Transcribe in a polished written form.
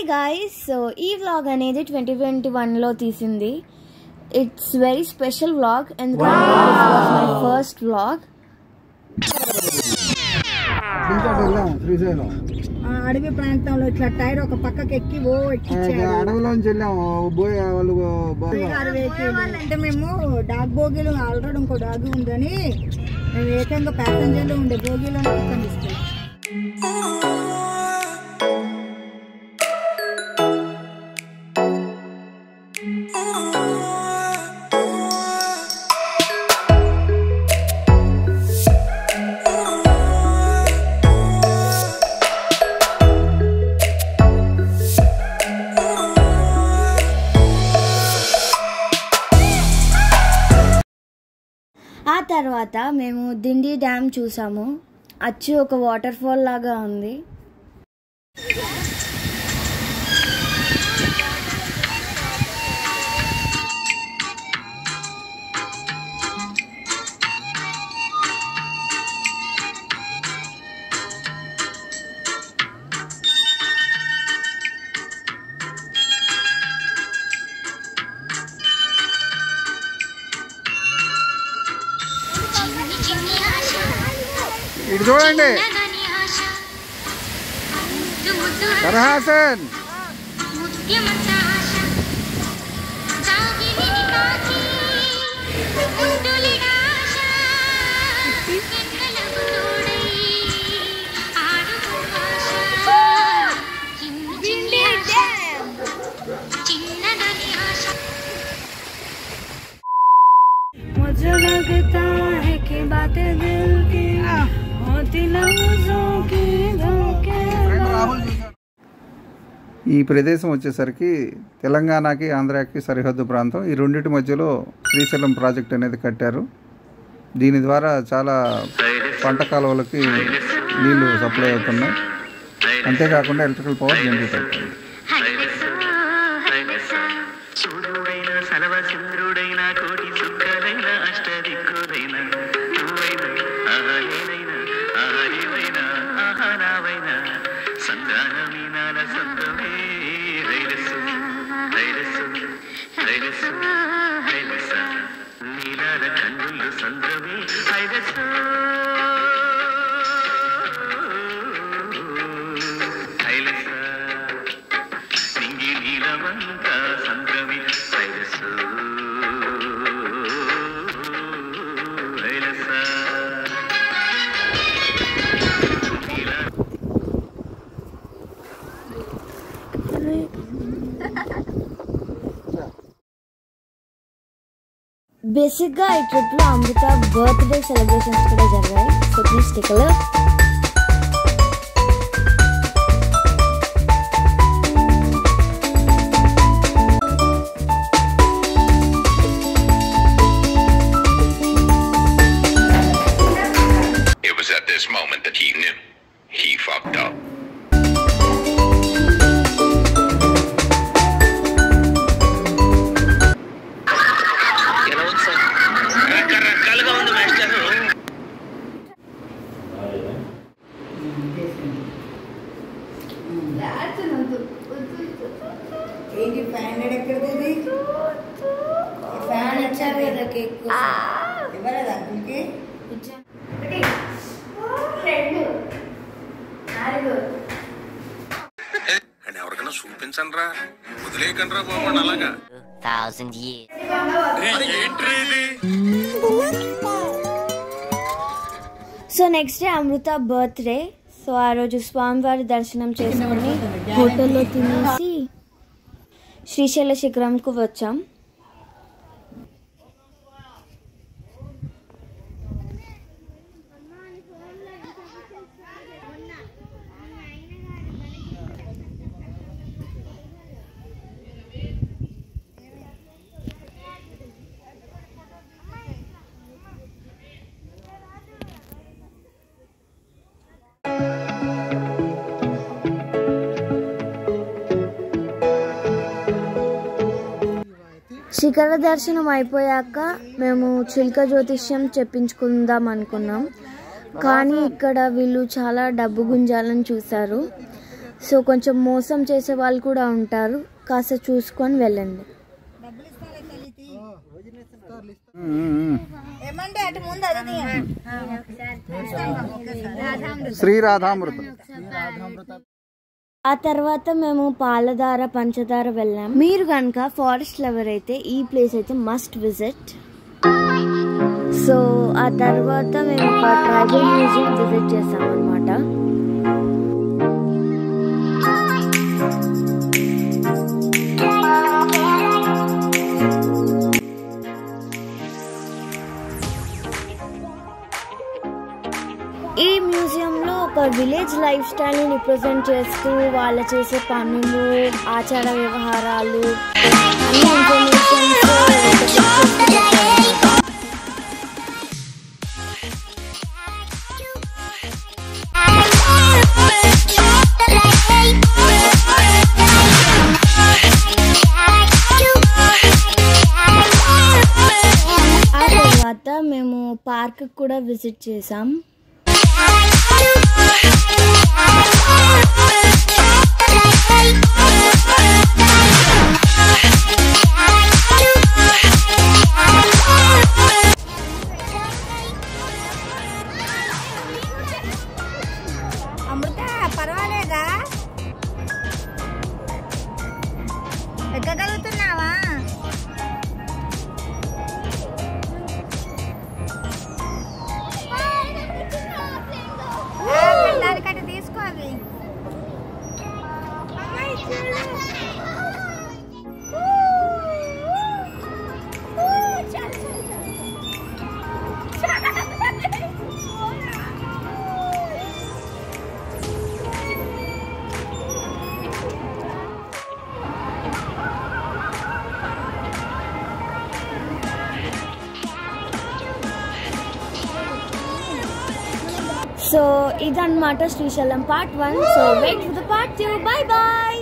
guys, so ee vlog anedi 2021 lo teesindi. It's very special vlog and this was my first vlog. అడవి ప్రాంతంలో ఇట్లా tyre ఒక పక్కకి ఎక్కి అడవిలోంచి అంటే మేము డాగ్ బోగీలు ఆల్రెడీ ఇంకో డాగ్ ఉందని మేము ఏకంగా ప్యాసింజర్లు ఉండే బోగీలోనే తీసుకెళ్ళాం. ఆ తర్వాత మేము దిండి డ్యామ్ చూసాము. అచ్చు ఒక వాటర్ ఫాల్ లాగా ఉంది. ఇటు చూడండి సరహాసన్ मुझे लगता है कि बातें दिल की होती लफ्ज़ों की धोखे. ఈ ప్రదేశం వచ్చేసరికి తెలంగాణకి ఆంధ్రాకి సరిహద్దు ప్రాంతం. ఈ రెండింటి మధ్యలో శ్రీశైలం ప్రాజెక్ట్ అనేది కట్టారు. దీని ద్వారా చాలా పంట కాలువలకి నీళ్లు సప్లై అవుతున్నాయి. అంతేకాకుండా ఎలక్ట్రికల్ పవర్ జనరేట్ అవుతుంది. బేసిక్గా ఈ ట్రిప్లో అమృత బర్త్డే సెలబ్రేషన్స్ కూడా జరిగాయి. So please take a look. It was at this moment that he knew he fucked up. ఏంటి ఫ్యాన్ ఎక్కడిది? ఫ్యాన్ ఇచ్చారు కదా కేక్ ఇవ్వలేదు అంకుల్కి. అని ఎవరికైనా చూపించండి రా, వదిలేయకండి రా బాబు అలాగా. 1000 years. సో నెక్స్ట్ డే అమృత బర్త్డే. సో ఆ రోజు స్వామివారి దర్శనం చేసుకుని హోటల్లో తినేసి శ్రీశైల శిఖరంకు వచ్చాం. శిఖర దర్శనం అయిపోయాక మేము చిల్క జ్యోతిష్యం చెప్పించుకుందాం అనుకున్నాం. కానీ ఇక్కడ వీళ్ళు చాలా డబ్బు గుంజాలని చూశారు. సో కొంచెం మోసం చేసే వాళ్ళు కూడా ఉంటారు, కాస్త చూసుకొని వెళ్ళండి. శ్రీరాధామృతం. ఆ తర్వాత మేము పాలధార పంచదార వెళ్ళాం. మీరు కనుక ఫారెస్ట్ లవర్ అయితే ఈ ప్లేస్ అయితే మస్ట్ విజిట్. సో ఆ తర్వాత మేము ఒక ట్రైబల్ మ్యూజియం విజిట్ చేసాం అన్నమాట. ఈ మ్యూజియంలో ఒక విలేజ్ లైఫ్ స్టైల్ని రిప్రజెంట్ చేస్తూ వాళ్ళు చేసే పనులు, ఆచార వ్యవహారాలు అన్ని ఇన్ఫర్మేషన్స్ ఆ తర్వాత మేము పార్క్ కూడా విజిట్ చేసాం. అమృత పర్వాలేదా, ఎక్కగలుగుతున్నావా? దానికంటే తీసుకోవాలి. సో ఇదన్నమాట Srisailam part 1. So wait for the part 2. Bye bye.